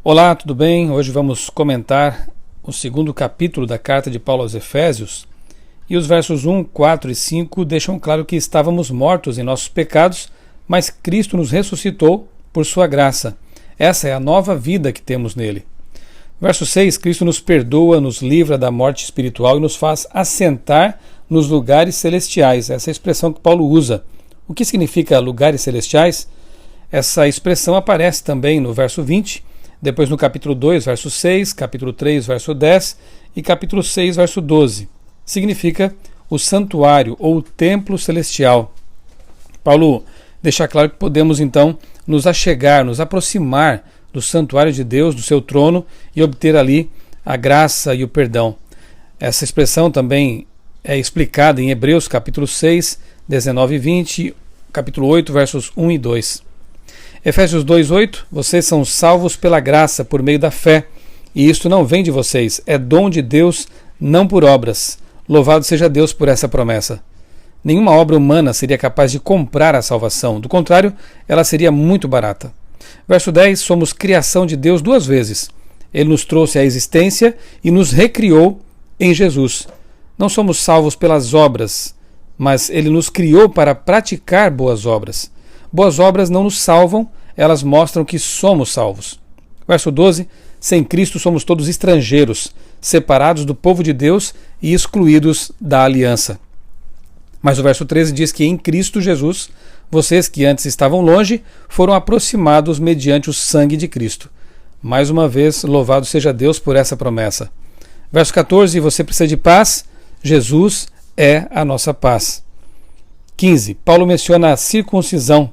Olá, tudo bem? Hoje vamos comentar o segundo capítulo da carta de Paulo aos Efésios, e os versos 1, 4 e 5 deixam claro que estávamos mortos em nossos pecados, mas Cristo nos ressuscitou por sua graça. Essa é a nova vida que temos nele. Verso 6, Cristo nos perdoa, nos livra da morte espiritual e nos faz assentar nos lugares celestiais. Essa é a expressão que Paulo usa. O que significa lugares celestiais? Essa expressão aparece também no verso 20, depois no capítulo 2, verso 6, capítulo 3, verso 10 e capítulo 6, verso 12. Significa o santuário ou o templo celestial. Paulo deixa claro que podemos então nos achegar, nos aproximar do santuário de Deus, do seu trono, e obter ali a graça e o perdão. Essa expressão também é explicada em Hebreus capítulo 6, 19 e 20, capítulo 8, versos 1 e 2. Efésios 2:8, vocês são salvos pela graça, por meio da fé, e isto não vem de vocês, é dom de Deus, não por obras. Louvado seja Deus por essa promessa. Nenhuma obra humana seria capaz de comprar a salvação, do contrário, ela seria muito barata. Verso 10, somos criação de Deus duas vezes. Ele nos trouxe à existência e nos recriou em Jesus. Não somos salvos pelas obras, mas Ele nos criou para praticar boas obras. Boas obras não nos salvam, elas mostram que somos salvos. Verso 12, sem Cristo somos todos estrangeiros, separados do povo de Deus e excluídos da aliança. Mas o verso 13 diz que em Cristo Jesus, vocês que antes estavam longe, foram aproximados mediante o sangue de Cristo. Mais uma vez, louvado seja Deus por essa promessa. Verso 14, você precisa de paz? Jesus é a nossa paz. 15, Paulo menciona a circuncisão.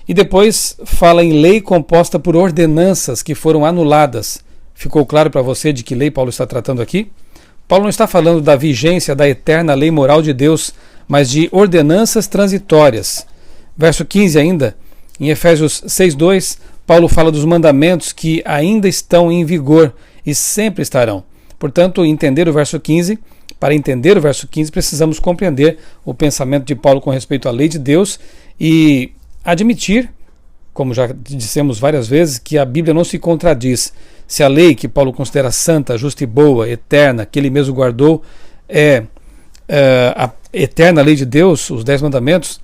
E depois fala em lei composta por ordenanças que foram anuladas. Ficou claro para você de que lei Paulo está tratando aqui? Paulo não está falando da vigência da eterna lei moral de Deus, mas de ordenanças transitórias. Verso 15 ainda, em Efésios 6:2, Paulo fala dos mandamentos que ainda estão em vigor e sempre estarão. Portanto, para entender o verso 15, precisamos compreender o pensamento de Paulo com respeito à lei de Deus e admitir, como já dissemos várias vezes, que a Bíblia não se contradiz. Se a lei que Paulo considera santa, justa e boa, eterna, que ele mesmo guardou, é a eterna lei de Deus, os 10 mandamentos,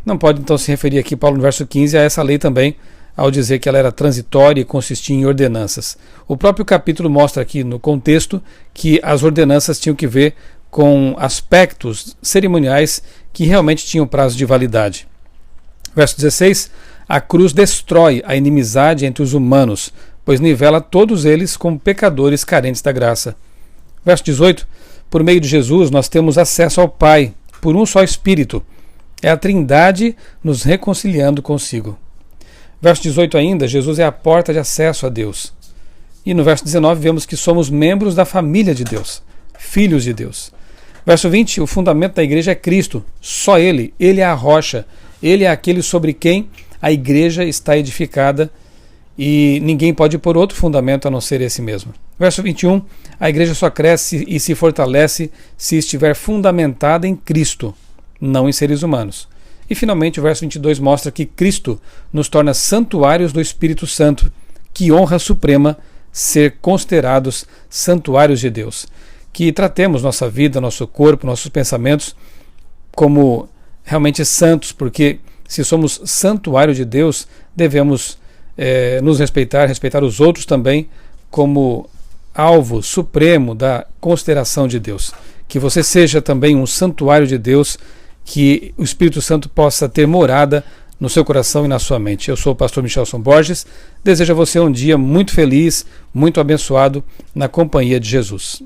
não pode então se referir aqui, Paulo, no verso 15, a essa lei também, ao dizer que ela era transitória e consistia em ordenanças. O próprio capítulo mostra aqui no contexto que as ordenanças tinham que ver com aspectos cerimoniais que realmente tinham prazo de validade. Verso 16, a cruz destrói a inimizade entre os humanos, pois nivela todos eles como pecadores carentes da graça. Verso 18, por meio de Jesus nós temos acesso ao Pai, por um só Espírito. É a Trindade nos reconciliando consigo. Verso 18 ainda, Jesus é a porta de acesso a Deus. E no verso 19 vemos que somos membros da família de Deus, filhos de Deus. Verso 20, o fundamento da igreja é Cristo, só Ele é a rocha, Ele é aquele sobre quem a igreja está edificada e ninguém pode pôr outro fundamento a não ser esse mesmo. Verso 21, a igreja só cresce e se fortalece se estiver fundamentada em Cristo, não em seres humanos. E finalmente o verso 22 mostra que Cristo nos torna santuários do Espírito Santo. Que honra suprema ser considerados santuários de Deus. Que tratemos nossa vida, nosso corpo, nossos pensamentos como realmente santos, porque se somos santuário de Deus, devemos nos respeitar os outros também como alvo supremo da consideração de Deus. Que você seja também um santuário de Deus, que o Espírito Santo possa ter morada no seu coração e na sua mente. Eu sou o pastor Michelson Borges, desejo a você um dia muito feliz, muito abençoado na companhia de Jesus.